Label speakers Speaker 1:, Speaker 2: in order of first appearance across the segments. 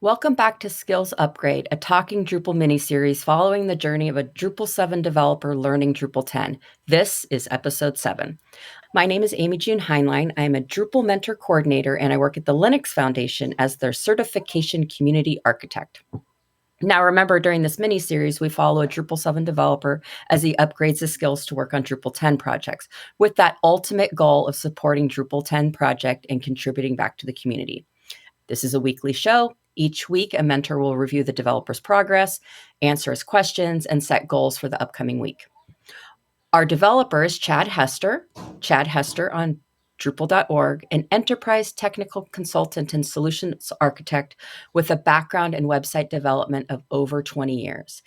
Speaker 1: Welcome back to Skills Upgrade, a Talking Drupal mini-series following the journey of a Drupal 7 developer learning Drupal 10. This is episode 7. My name is Amy June Heinlein. I am a Drupal mentor coordinator, and I work at the Linux Foundation as their certification community architect. Now, remember, during this mini-series, we follow a Drupal 7 developer as he upgrades his skills to work on Drupal 10 projects, with that ultimate goal of supporting Drupal 10 project and contributing back to the community. This is a weekly show. Each week, a mentor will review the developer's progress, answer his questions, and set goals for the upcoming week. Our developer is Chad Hester on Drupal.org, an enterprise technical consultant and solutions architect with a background in website development of over 20 years.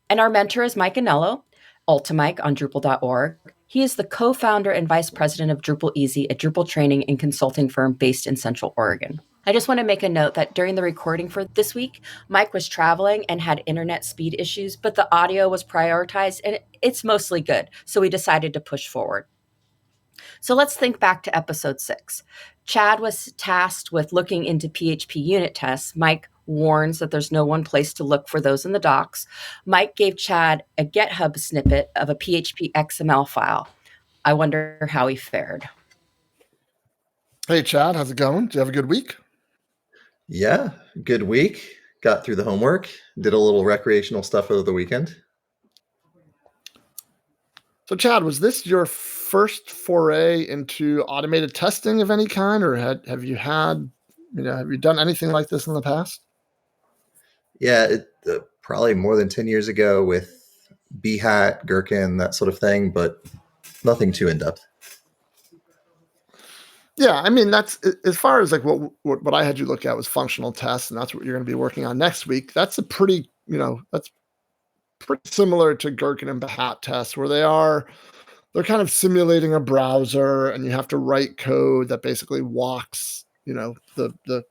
Speaker 1: And our mentor is Mike Anello, Ultimike on Drupal.org. He is the co-founder and vice president of Drupal Easy, a Drupal training and consulting firm based in Central Oregon. I just want to make a note that during the recording for this week, Mike was traveling and had internet speed issues, but the audio was prioritized and it's mostly good. So we decided to push forward. So let's think back to episode 6. Chad was tasked with looking into PHP unit tests. Mike warns that there's no one place to look for those in the docs. Mike gave Chad a GitHub snippet of a PHP XML file. I wonder how he fared.
Speaker 2: Hey, Chad, how's it going? Do you have a good week?
Speaker 3: Yeah, good week. Got through the homework, did a little recreational stuff over the weekend.
Speaker 2: So, Chad, was this your first foray into automated testing of any kind, or have you done anything like this in the past?
Speaker 3: Yeah, probably more than 10 years ago with Behat, Gherkin, that sort of thing, but nothing too in-depth.
Speaker 2: Yeah, I mean, that's as far as like what I had you look at was functional tests, and that's what you're going to be working on next week. That's a pretty similar to Gherkin and Behat tests, where they're kind of simulating a browser, and you have to write code that basically walks, the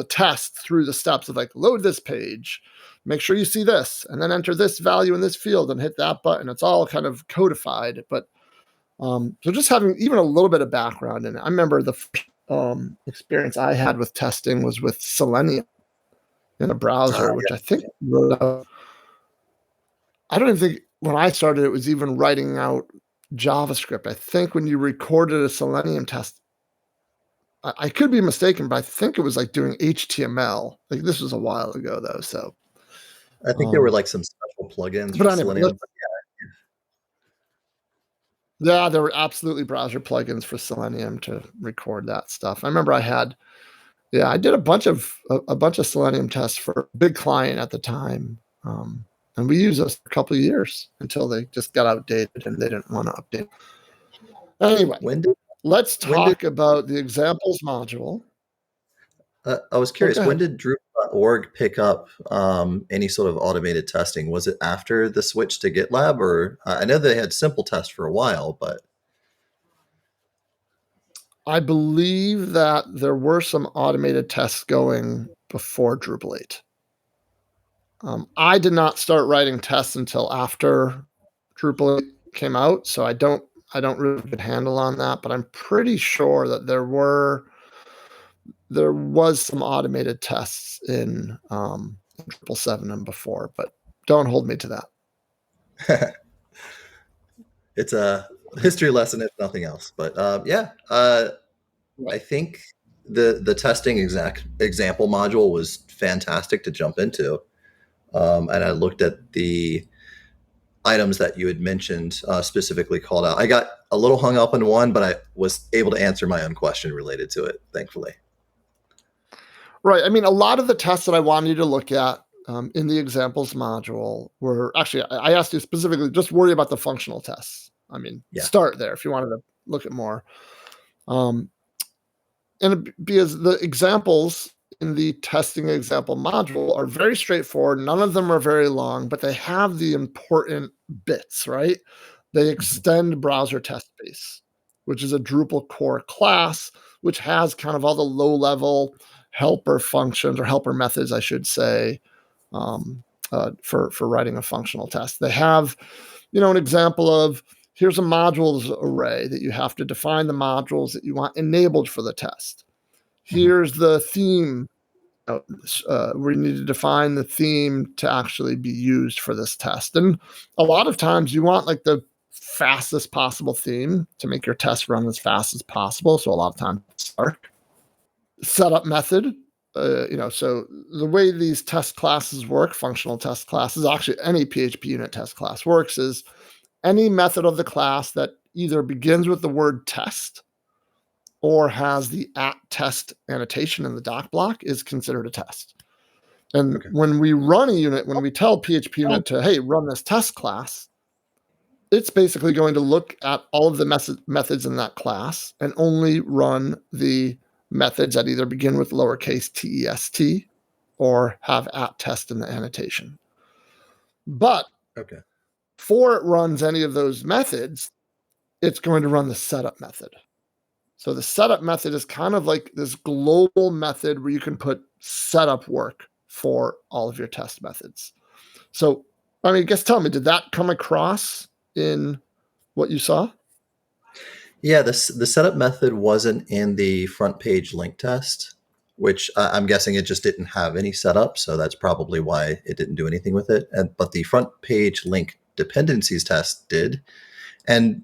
Speaker 2: test through the steps of like load this page, make sure you see this, and then enter this value in this field and hit that button. It's all kind of codified, but so just having even a little bit of background in it. I remember the experience I had with testing was with Selenium in a browser, which I think I don't even think when I started it was even writing out JavaScript. I think when you recorded a Selenium test, I could be mistaken, but I think it was like doing HTML. Like this was a while ago though, so
Speaker 3: I think there were like some special plugins
Speaker 2: but
Speaker 3: for
Speaker 2: anyway,
Speaker 3: Selenium.
Speaker 2: Yeah, there were absolutely browser plugins for Selenium to record that stuff. I remember I did a bunch of Selenium tests for a big client at the time, and we used those for a couple of years until they just got outdated and they didn't want to update. Anyway, let's talk about the examples module.
Speaker 3: I was curious, when did Drupal.org pick up any sort of automated testing? Was it after the switch to GitLab, or I know they had simple test for a while, but
Speaker 2: I believe that there were some automated tests going before Drupal 8. I did not start writing tests until after Drupal 8 came out, so I don't really have a good handle on that, but I'm pretty sure that there was some automated tests in Drupal 7 and before, but don't hold me to that.
Speaker 3: It's a history lesson if nothing else. But I think the testing example module was fantastic to jump into. And I looked at the items that you had mentioned, specifically called out. I got a little hung up on one, but I was able to answer my own question related to it, thankfully.
Speaker 2: Right. I mean, a lot of the tests that I wanted you to look at in the examples module were actually, I asked you specifically, just worry about the functional tests. I mean, Start there if you wanted to look at more. And because the examples in the testing example module are very straightforward. None of them are very long, but they have the important bits, right? They extend browser test base, which is a Drupal core class, which has kind of all the low-level helper functions or helper methods, I should say, for writing a functional test. They have, an example of here's a modules array that you have to define the modules that you want enabled for the test. Here's the theme we need to define the theme to actually be used for this test. And a lot of times you want like the fastest possible theme to make your test run as fast as possible. So a lot of times start setup method. So the way these test classes work, functional test classes, actually any PHP unit test class works, is any method of the class that either begins with the word test or has the @test annotation in the doc block is considered a test. And when we run a unit, when we tell PHP unit to, hey, run this test class, it's basically going to look at all of the methods in that class and only run the methods that either begin with lowercase test or have @test in the annotation. But before it runs any of those methods, it's going to run the setup method. So the setup method is kind of like this global method where you can put setup work for all of your test methods. So, I mean, tell me, did that come across in what you saw?
Speaker 3: Yeah, the setup method wasn't in the front page link test, which I'm guessing it just didn't have any setup. So that's probably why it didn't do anything with it. But the front page link dependencies test did. And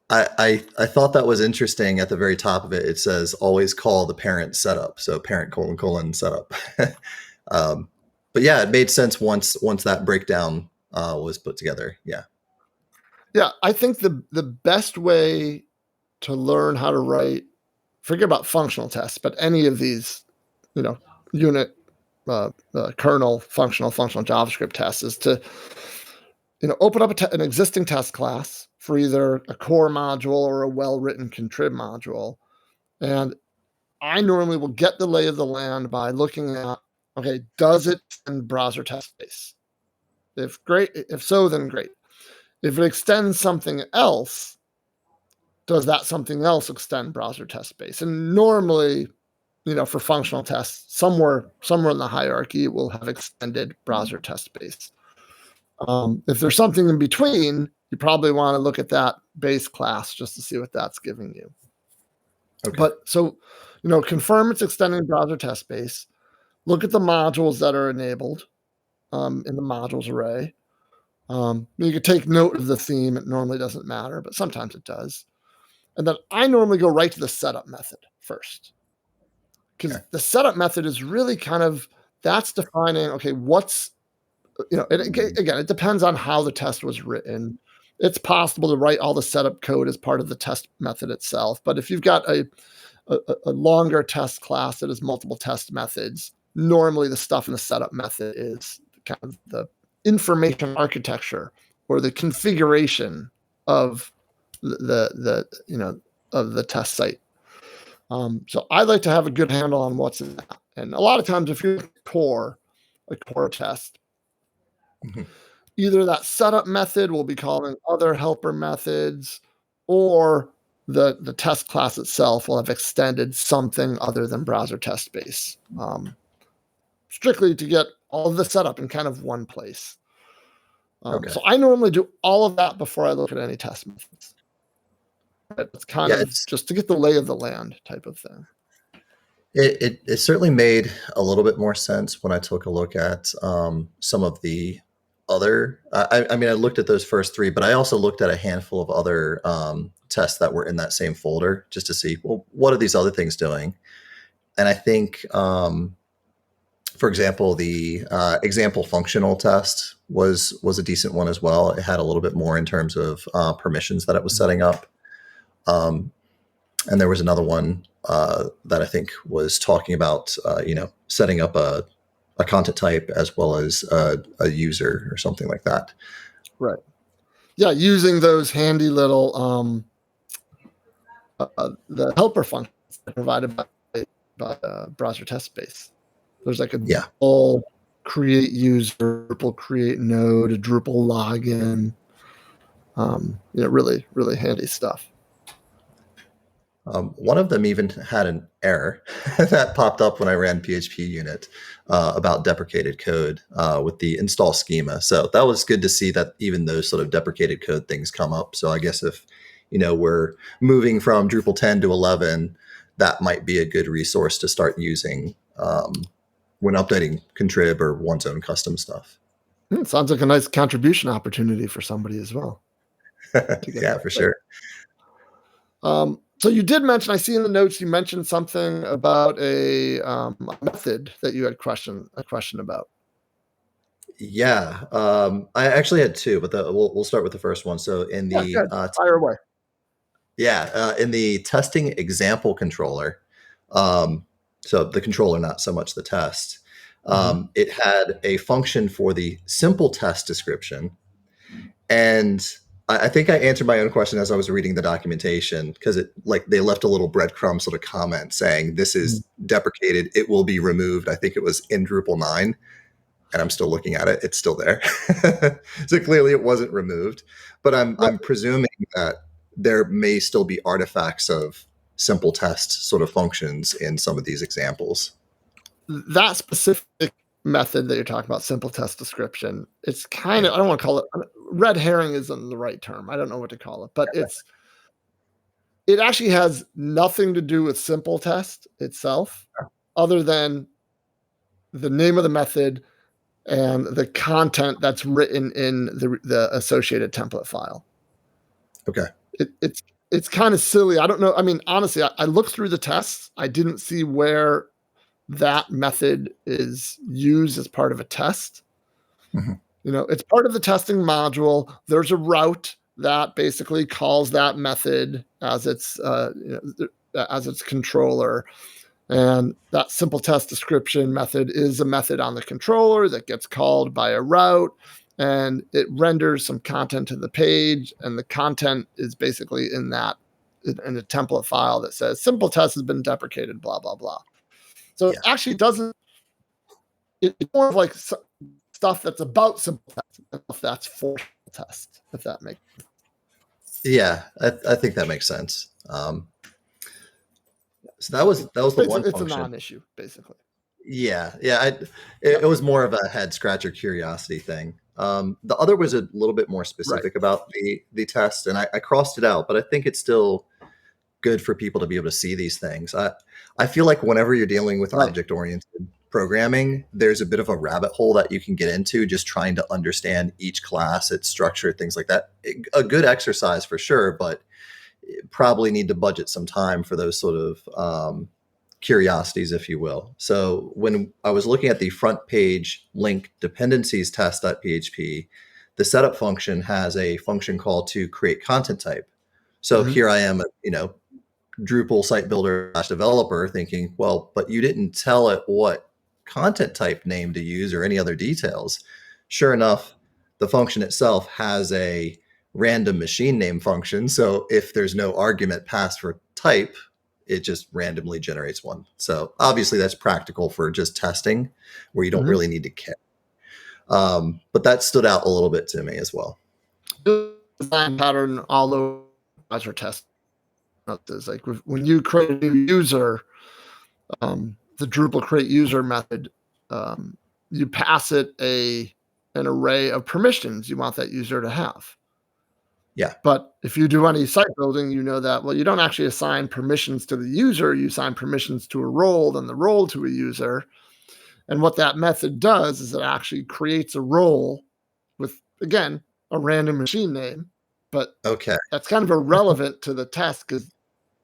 Speaker 3: I thought that was interesting. At the very top of it, it says always call the parent setup. So parent : setup. But yeah, it made sense once that breakdown was put together. Yeah.
Speaker 2: Yeah, I think the best way to learn how to write, forget about functional tests, but any of these, unit, kernel, functional JavaScript tests is to, open up an existing test class for either a core module or a well-written contrib module. And I normally will get the lay of the land by looking at, okay, does it extend browser test space? If so, then great. If it extends something else, does that something else extend browser test space? And normally, for functional tests, somewhere in the hierarchy, it will have extended browser test space. If there's something in between, you probably want to look at that base class just to see what that's giving you. Okay. But so, confirm it's extending browser test space. Look at the modules that are enabled in the modules array. You could take note of the theme. It normally doesn't matter, but sometimes it does. And then I normally go right to the setup method first. Because the setup method is really that's defining, okay, what's, again, it depends on how the test was written. It's possible to write all the setup code as part of the test method itself. But if you've got a longer test class that has multiple test methods, normally the stuff in the setup method is kind of the information architecture or the configuration of of the test site. So I like to have a good handle on what's in that. And a lot of times, if you're a core test, either that setup method will be calling other helper methods, or the test class itself will have extended something other than browser test space, strictly to get all of the setup in kind of one place. So I normally do all of that before I look at any test methods. It's just to get the lay of the land type of thing.
Speaker 3: It certainly made a little bit more sense when I took a look at some of the other. I mean, I looked at those first three, but I also looked at a handful of other tests that were in that same folder just to see, well, what are these other things doing? And I think, for example, the example functional test was a decent one as well. It had a little bit more in terms of permissions that it was setting up. And there was another one that I think was talking about, setting up a content type as well as a user or something like that.
Speaker 2: Right. Yeah, using those handy little the helper functions provided by browser test space. There's like a Drupal create user, Drupal create node, a Drupal login. Really, really handy stuff.
Speaker 3: One of them even had an error that popped up when I ran PHP unit about deprecated code with the install schema. So that was good to see that even those sort of deprecated code things come up. So I guess if, we're moving from Drupal 10 to 11, that might be a good resource to start using when updating contrib or one's own custom stuff.
Speaker 2: Sounds like a nice contribution opportunity for somebody as well.
Speaker 3: Yeah, for sure.
Speaker 2: So you did mention, I see in the notes, you mentioned something about a method that you had a question about.
Speaker 3: Yeah, I actually had two, but we'll start with the first one. So in the
Speaker 2: fire away.
Speaker 3: Yeah, in the testing example controller, so the controller, not so much the test, it had a function for the simple test description. And I think I answered my own question as I was reading the documentation, because they left a little breadcrumb sort of comment saying this is deprecated, it will be removed. I think it was in Drupal 9. And I'm still looking at it. It's still there. So clearly it wasn't removed. But I'm presuming that there may still be artifacts of simple test sort of functions in some of these examples.
Speaker 2: That specific method that you're talking about, simple test description, it's kind of, I don't want to call it, red herring isn't the right term. I don't know what to call it, but it actually has nothing to do with simple test itself, other than the name of the method and the content that's written in the associated template file.
Speaker 3: Okay.
Speaker 2: It's kind of silly. I don't know. I mean, honestly, I looked through the tests. I didn't see where that method is used as part of a test. It's part of the testing module. There's a route that basically calls that method as its controller. And that simple test description method is a method on the controller that gets called by a route, and it renders some content to the page. And the content is basically in a template file that says simple test has been deprecated, blah, blah, blah. So it actually doesn't, it's more of like stuff that's about simple test, if that's for test, if that makes sense.
Speaker 3: Yeah, I think that makes sense. So that was the one
Speaker 2: It's
Speaker 3: function.
Speaker 2: a non-issue, basically.
Speaker 3: Yeah. It was more of a head scratcher curiosity thing. The other was a little bit more specific about the test, and I crossed it out, but I think it's still good for people to be able to see these things. I feel like whenever you're dealing with object-oriented programming, there's a bit of a rabbit hole that you can get into just trying to understand each class, its structure, things like that. A good exercise for sure, but probably need to budget some time for those sort of curiosities, if you will. So when I was looking at the front page link dependencies test.php, the setup function has a function call to create content type. So here I am, Drupal site builder / developer thinking, well, but you didn't tell it what content type name to use or any other details. Sure enough, the function itself has a random machine name function. So if there's no argument passed for type, it just randomly generates one. So obviously that's practical for just testing where you don't really need to care. But that stood out a little bit to me as well.
Speaker 2: Design pattern all over as we're testing. Is like when you create a new user, the Drupal create user method, you pass it an array of permissions you want that user to have.
Speaker 3: Yeah.
Speaker 2: But if you do any site building, you know that, well, you don't actually assign permissions to the user, you assign permissions to a role, then the role to a user. And what that method does is it actually creates a role with, again, a random machine name. But that's kind of irrelevant to the test because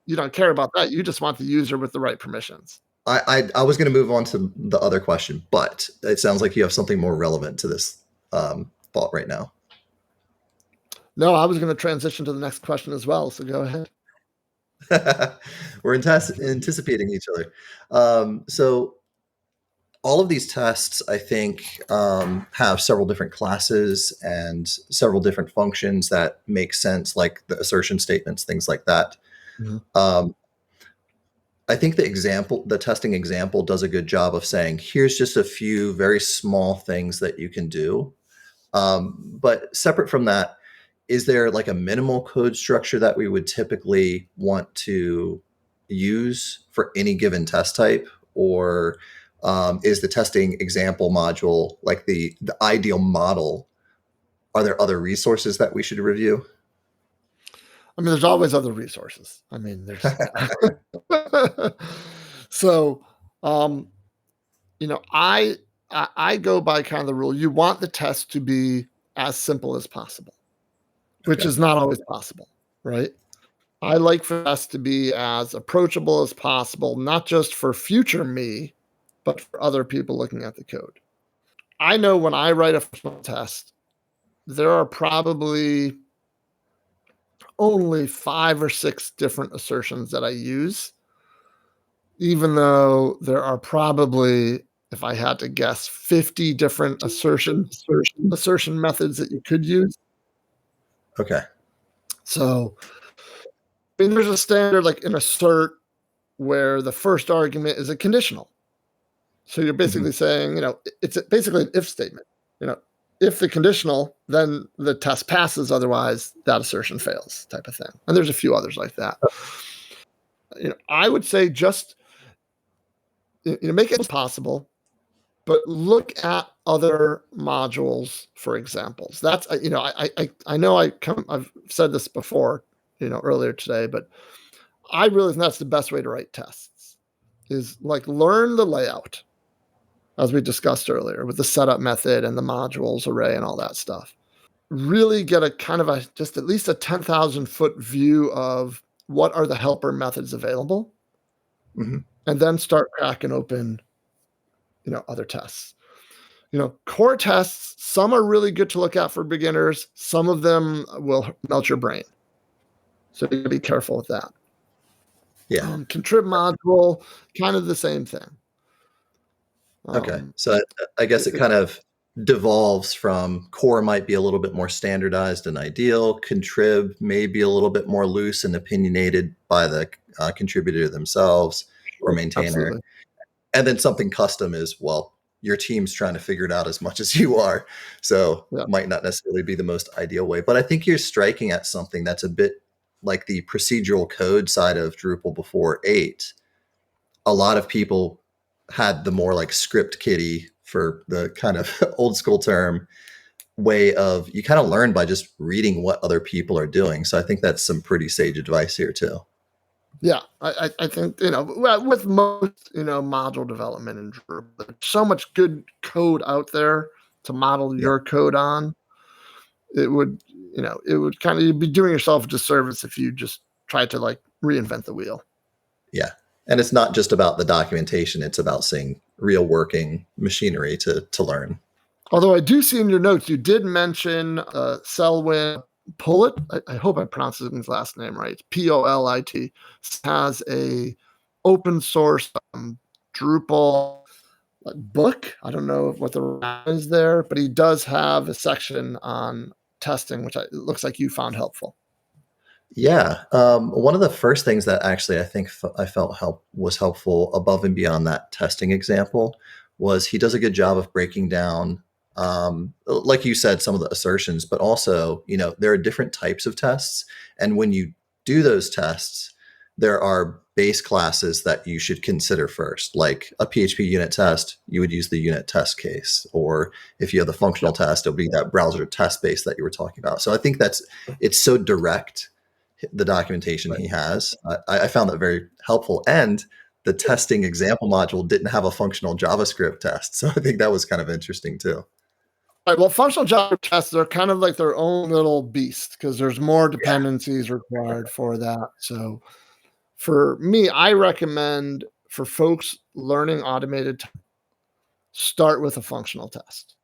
Speaker 2: you don't care about that. You just want the user with the right permissions.
Speaker 3: I was going to move on to the other question, but it sounds like you have something more relevant to this thought right now.
Speaker 2: No, I was going to transition to the next question as well. So go ahead.
Speaker 3: We're anticipating each other. So all of these tests, I think, have several different classes and several different functions that make sense, like the assertion statements, things like that. I think the testing example does a good job of saying, here's just a few very small things that you can do. But separate from that, is there like a minimal code structure that we would typically want to use for any given test type? Or is the testing example module like the ideal model? Are there other resources that we should review?
Speaker 2: I mean, there's always other resources. I mean, there's so I go by kind of the rule. You want the test to be as simple as possible, which is not always possible, right? I like for us to be as approachable as possible, not just for future me, but for other people looking at the code. I know when I write a functional test, there are probably only 5 or 6 different assertions that I use, even though there are probably, if I had to guess, 50 different assertion methods that you could use.
Speaker 3: Okay.
Speaker 2: So, I mean, there's a standard like an assert where the first argument is a conditional. So you're basically saying, it's basically an if statement. If the conditional, then the test passes. Otherwise, that assertion fails, type of thing. And there's a few others like that. I would say just make it as possible, but look at other modules for examples. That's I know I've said this before, earlier today, but I really think that's the best way to write tests. Is like learn the layout, as we discussed earlier, with the setup method and the modules array and all that stuff. Really get a kind of just at least a 10,000 foot view of what are the helper methods available, and then start cracking open, other tests. Core tests, some are really good to look at for beginners. Some of them will melt your brain. So you gotta be careful with that.
Speaker 3: Yeah.
Speaker 2: Contrib module, kind of the same thing.
Speaker 3: Okay. So I guess it kind of devolves from core might be a little bit more standardized and ideal. Contrib may be a little bit more loose and opinionated by the contributor themselves or maintainer.
Speaker 2: Absolutely.
Speaker 3: And then something custom is, well, your team's trying to figure it out as much as you are. So might not necessarily be the most ideal way. But I think you're striking at something that's a bit like the procedural code side of Drupal before 8. A lot of people had the more like script kiddie, for the kind of old school term, way of you kind of learn by just reading what other people are doing. So I think that's some pretty sage advice here too.
Speaker 2: Yeah, I think, with most, module development in Drupal, there's so much good code out there to model your code on. It would, kind of, you'd be doing yourself a disservice if you just tried to like reinvent the wheel.
Speaker 3: Yeah. And it's not just about the documentation. It's about seeing real working machinery to learn.
Speaker 2: Although I do see in your notes, you did mention Selwyn Polit. I hope I pronounced his last name right. Polit has a open source Drupal book. I don't know what the is there, but he does have a section on testing, which it looks like you found helpful.
Speaker 3: Yeah. One of the first things that actually I think I felt was helpful above and beyond that testing example was he does a good job of breaking down, like you said, some of the assertions, but also, there are different types of tests. And when you do those tests, there are base classes that you should consider first. Like a PHP unit test, you would use the unit test case. Or if you have the functional test, it'll be that browser test base that you were talking about. So I think it's so direct, the documentation he has. I found that very helpful. And the testing example module didn't have a functional JavaScript test. So I think that was kind of interesting too.
Speaker 2: All right, well, functional JavaScript tests are kind of like their own little beast because there's more dependencies required for that. So for me, I recommend for folks learning automated, start with a functional test.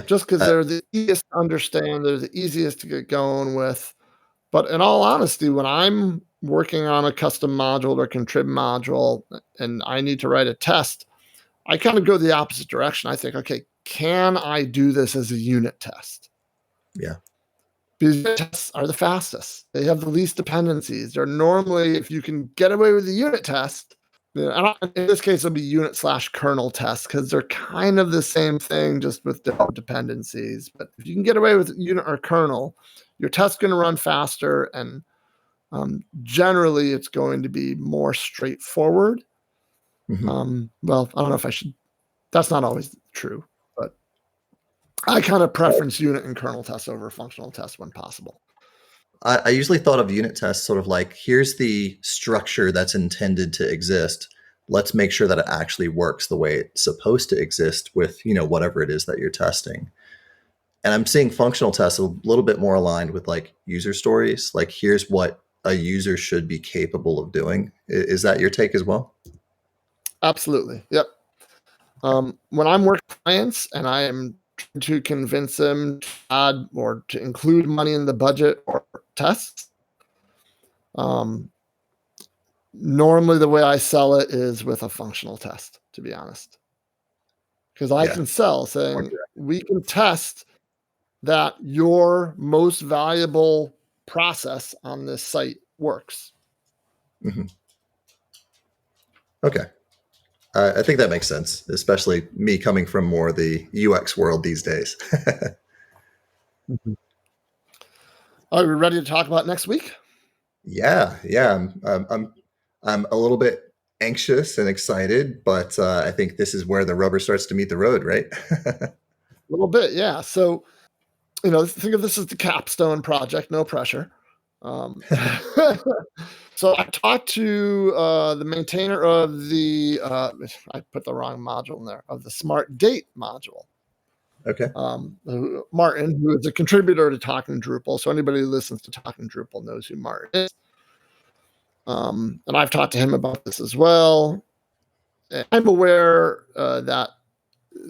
Speaker 2: Just because they're the easiest to understand, they're the easiest to get going with. But in all honesty, when I'm working on a custom module or contrib module and I need to write a test, I kind of go the opposite direction. I think, okay, can I do this as a unit test?
Speaker 3: Yeah.
Speaker 2: Because unit tests are the fastest. They have the least dependencies. They're normally, if you can get away with a unit test, and in this case, it'll be unit/kernel test because they're kind of the same thing, just with different dependencies. But if you can get away with unit or kernel, your test's going to run faster, and generally, it's going to be more straightforward. Well, I don't know if I should. That's not always true, but I kind of preference unit and kernel tests over functional tests when possible.
Speaker 3: I usually thought of unit tests sort of like, here's the structure that's intended to exist. let's make sure that it actually works the way it's supposed to exist with, whatever it is that you're testing. And I'm seeing functional tests a little bit more aligned with like user stories. Like, here's what a user should be capable of doing. Is that your take as well?
Speaker 2: Absolutely. Yep. When I'm working with clients and I am trying to convince them to add or to include money in the budget or tests, normally the way I sell it is with a functional test, to be honest. Because I can sell saying we can test that your most valuable process on this site works.
Speaker 3: Mm-hmm. Okay. I think that makes sense, especially me coming from more the UX world these days.
Speaker 2: Mm-hmm. Are we ready to talk about next week?
Speaker 3: Yeah. I'm a little bit anxious and excited, but I think this is where the rubber starts to meet the road, right?
Speaker 2: A little bit, yeah. So, think of this as the capstone project, no pressure. So I talked to the maintainer of the, I put the wrong module in there, of the Smart Date module.
Speaker 3: Okay.
Speaker 2: Martin, who is a contributor to Talking Drupal. So anybody who listens to Talking Drupal knows who Martin is. And I've talked to him about this as well. And I'm aware that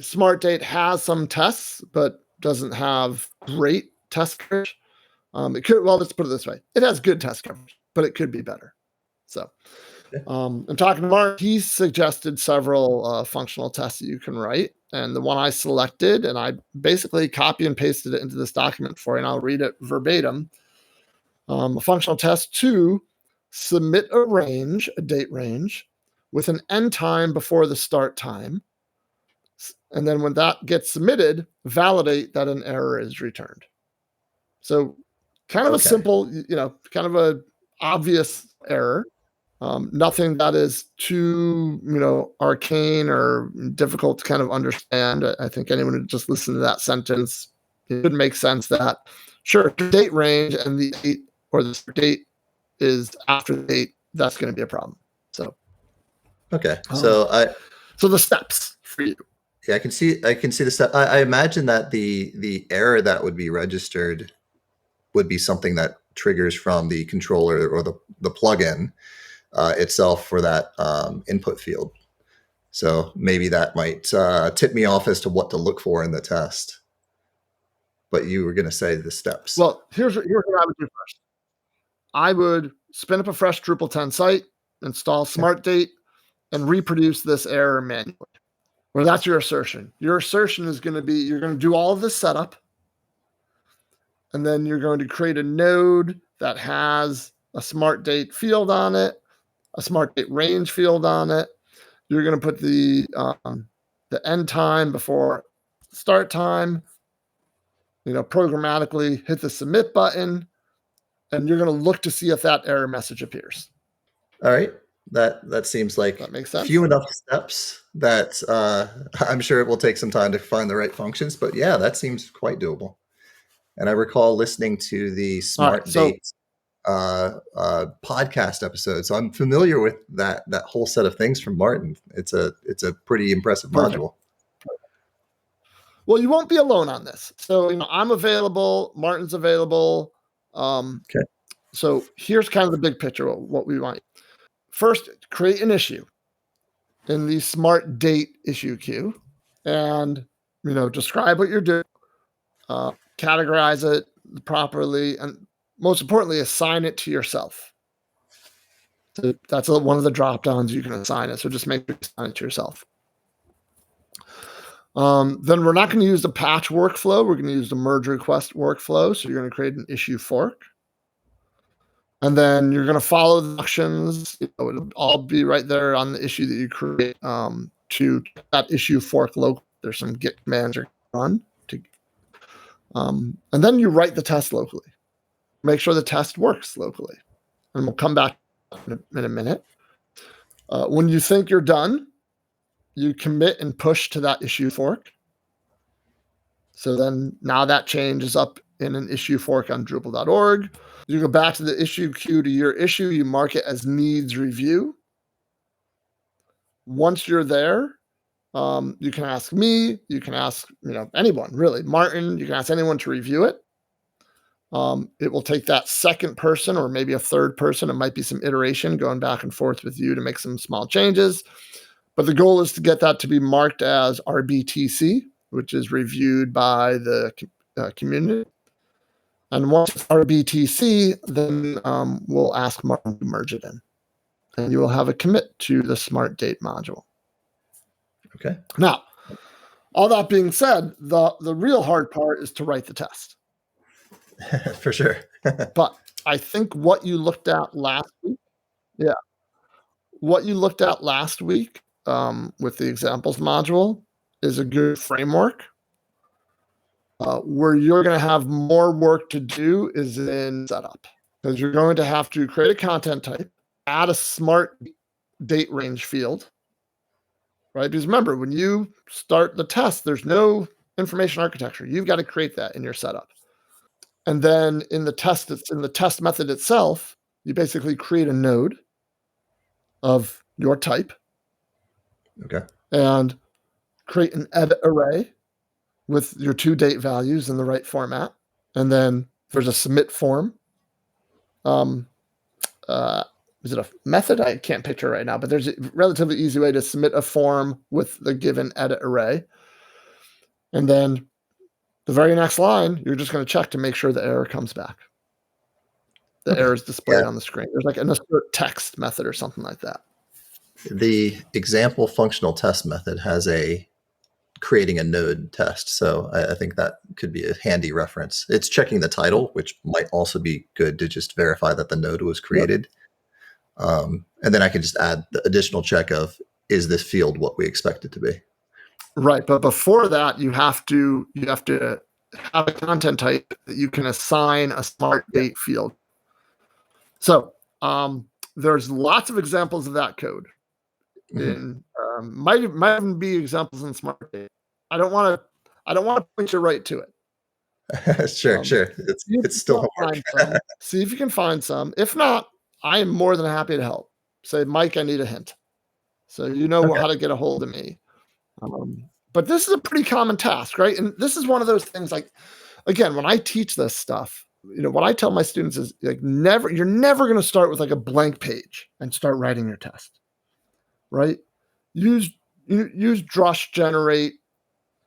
Speaker 2: Smart Date has some tests, but doesn't have great test coverage. Let's put it this way. It has good test coverage, but it could be better. So, I'm talking to Mark. He suggested several functional tests that you can write. And the one I selected, and I basically copy and pasted it into this document for you, and I'll read it verbatim. A functional test to submit a date range, with an end time before the start time. And then when that gets submitted, validate that an error is returned. So kind of a simple, kind of a obvious error. Nothing that is too, arcane or difficult to kind of understand. I think anyone who just listened to that sentence, it would make sense that, sure, date range and the date or the date is after the date, that's going to be a problem. So,
Speaker 3: okay.
Speaker 2: So the steps for you.
Speaker 3: Yeah, I can see the step. I imagine that the error that would be registered would be something that triggers from the controller or the plugin itself for that input field. So maybe that might tip me off as to what to look for in the test. But you were going to say the steps.
Speaker 2: Well, here's what I would do first. I would spin up a fresh Drupal 10 site, install Smart Date, and reproduce this error manually. Well, that's your assertion. Your assertion is going to be, you're going to do all of this setup, and then you're going to create a node that has a Smart Date field on it, a Smart Date range field on it. You're going to put the end time before start time, programmatically hit the submit button, and you're going to look to see if that error message appears.
Speaker 3: All right. That seems like
Speaker 2: that makes sense.
Speaker 3: Few enough steps that I'm sure it will take some time to find the right functions, but yeah, that seems quite doable. And I recall listening to the Smart Date podcast episode, so I'm familiar with that whole set of things from Martin. It's a pretty impressive module.
Speaker 2: Well, you won't be alone on this. So I'm available. Martin's available.
Speaker 3: Okay.
Speaker 2: So here's kind of the big picture of what we want. First, create an issue in the Smart Date issue queue, and describe what you're doing, categorize it properly, and most importantly, assign it to yourself. So that's one of the drop downs you can assign it. So just make sure you assign it to yourself. Then we're not going to use the patch workflow. We're going to use the merge request workflow. So you're going to create an issue fork. And then you're going to follow the actions. It'll all be right there on the issue that you create to that issue fork local. There's some Git commands you run to, and then you write the test locally. Make sure the test works locally. And we'll come back in a minute. When you think you're done, you commit and push to that issue fork. So then now that change is up in an issue fork on Drupal.org. You go back to the issue queue to your issue. You mark it as needs review. once you're there, you can ask me, you can ask, anyone really, Martin, you can ask anyone to review it. It will take that second person or maybe a third person. It might be some iteration going back and forth with you to make some small changes. But the goal is to get that to be marked as RBTC, which is reviewed by the community. And once it's RBTC, then we'll ask Martin to merge it in. And you will have a commit to the Smart Date module.
Speaker 3: Okay.
Speaker 2: Now, all that being said, the real hard part is to write the test.
Speaker 3: For sure.
Speaker 2: But I think what you looked at last week, with the examples module is a good framework. Where you're going to have more work to do is in setup, because you're going to have to create a content type, add a smart date range field, right? Because remember, when you start the test, there's no information architecture. You've got to create that in your setup. And then in the test method itself, you basically create a node of your type.
Speaker 3: Okay.
Speaker 2: And create an edit array with your 2 date values in the right format. And then there's a submit form. Is it a method? I can't picture right now, but there's a relatively easy way to submit a form with the given edit array. And then the very next line, you're just going to check to make sure the error comes back. The error is displayed on the screen. There's like an assert text method or something like that.
Speaker 3: The example functional test method has creating a node test. So I think that could be a handy reference. It's checking the title, which might also be good to just verify that the node was created. Yep. And then I can just add the additional check of, is this field what we expect it to be?
Speaker 2: Right. But before that, you have to have a content type that you can assign a smart date field. So there's lots of examples of that code. In might even be examples in Smart Date. I don't want to point you right to
Speaker 3: it. Sure. It's still homework.
Speaker 2: See if you can find some. If not, I am more than happy to help. Say, Mike, I need a hint. So you know how to get a hold of me. But this is a pretty common task, right? And this is one of those things, like, again, when I teach this stuff, what I tell my students is, like, you're never going to start with like a blank page and start writing your test. Right? Use Drush generate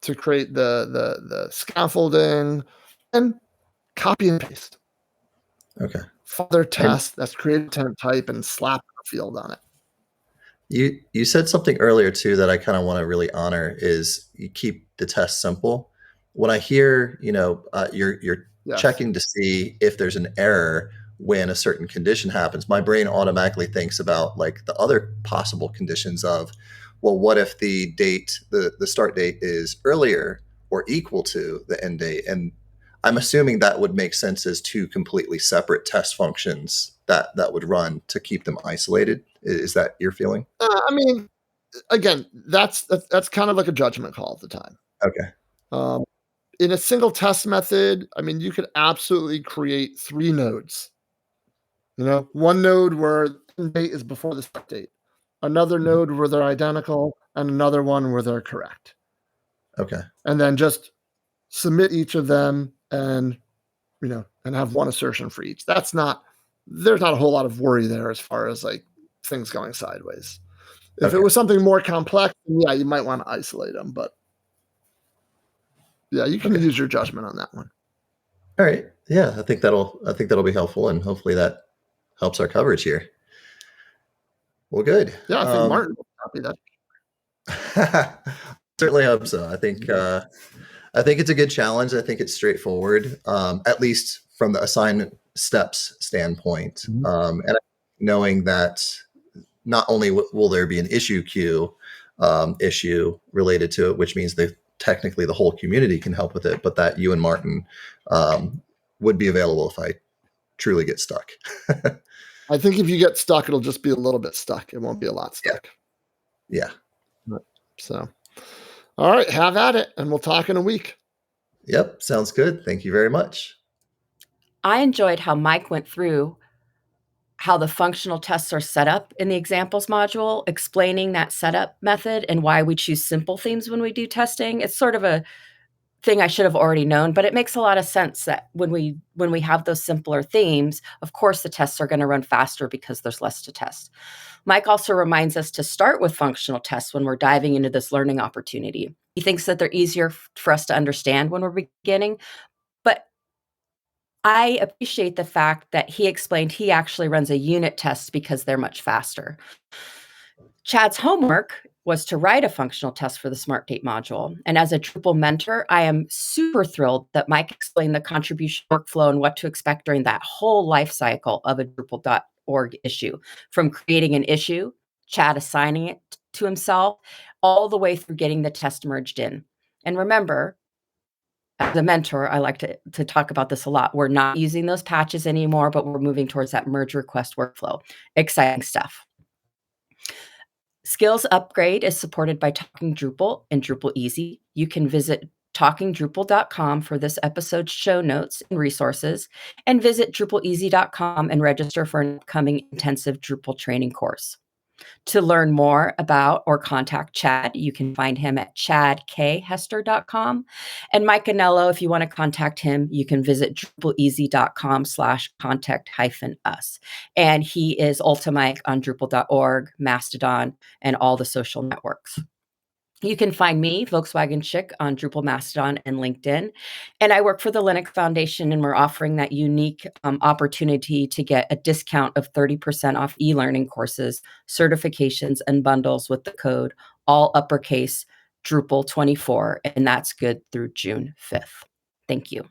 Speaker 2: to create the scaffolding, and copy and paste.
Speaker 3: Okay.
Speaker 2: Further test that's create a temp type and slap a field on it.
Speaker 3: You said something earlier too that I kind of want to really honor is you keep the test simple. When I hear you're checking to see if there's an error when a certain condition happens, my brain automatically thinks about like the other possible conditions of, well, what if the date, the start date is earlier or equal to the end date? And I'm assuming that would make sense as 2 completely separate test functions that would run to keep them isolated. Is that your feeling?
Speaker 2: I mean, again, that's kind of like a judgment call at the time.
Speaker 3: Okay.
Speaker 2: In a single test method, I mean, you could absolutely create 3 nodes. One node where the date is before the start date, another node where they're identical, and another one where they're correct.
Speaker 3: Okay.
Speaker 2: And then just submit each of them and have one assertion for each. There's not a whole lot of worry there as far as like things going sideways. If it was something more complex, yeah, you might want to isolate them, but yeah, you can use your judgment on that one.
Speaker 3: All right. Yeah, I think that'll be helpful, and hopefully that helps our coverage here. Well, good.
Speaker 2: Yeah, I think Martin will copy
Speaker 3: that. Certainly hope so. I think it's a good challenge. I think it's straightforward, at least from the assignment steps standpoint. And knowing that not only will there be an issue queue issue related to it, which means that technically the whole community can help with it, but that you and Martin would be available if I truly get stuck.
Speaker 2: I think if you get stuck, it'll just be a little bit stuck. It won't be a lot stuck.
Speaker 3: Yeah.
Speaker 2: So, all right, have at it, and we'll talk in a week.
Speaker 3: Yep, sounds good. Thank you very much.
Speaker 1: I enjoyed how Mike went through how the functional tests are set up in the examples module, explaining that setup method and why we choose simple themes when we do testing. It's sort of a thing I should have already known, but it makes a lot of sense that when we have those simpler themes, of course the tests are going to run faster because there's less to test. Mike also reminds us to start with functional tests when we're diving into this learning opportunity. He thinks that they're easier for us to understand when we're beginning, but I appreciate the fact that he explained he actually runs a unit test because they're much faster. Chad's homework was to write a functional test for the Smart Date module. And as a Drupal mentor, I am super thrilled that Mike explained the contribution workflow and what to expect during that whole life cycle of a Drupal.org issue, from creating an issue, Chad assigning it to himself, all the way through getting the test merged in. And remember, as a mentor, I like to talk about this a lot. We're not using those patches anymore, but we're moving towards that merge request workflow. Exciting stuff. Skills Upgrade is supported by Talking Drupal and Drupal Easy. You can visit talkingdrupal.com for this episode's show notes and resources, and visit drupaleasy.com and register for an upcoming intensive Drupal training course. To learn more about or contact Chad, you can find him at chadkhester.com. And Mike Anello, if you want to contact him, you can visit drupaleasy.com/contact-us. And he is Ultimike on Drupal.org, Mastodon, and all the social networks. You can find me, Volkswagen Chick, on Drupal, Mastodon, and LinkedIn. And I work for the Linux Foundation, and we're offering that unique opportunity to get a discount of 30% off e-learning courses, certifications, and bundles with the code, all uppercase, Drupal24, and that's good through June 5th. Thank you.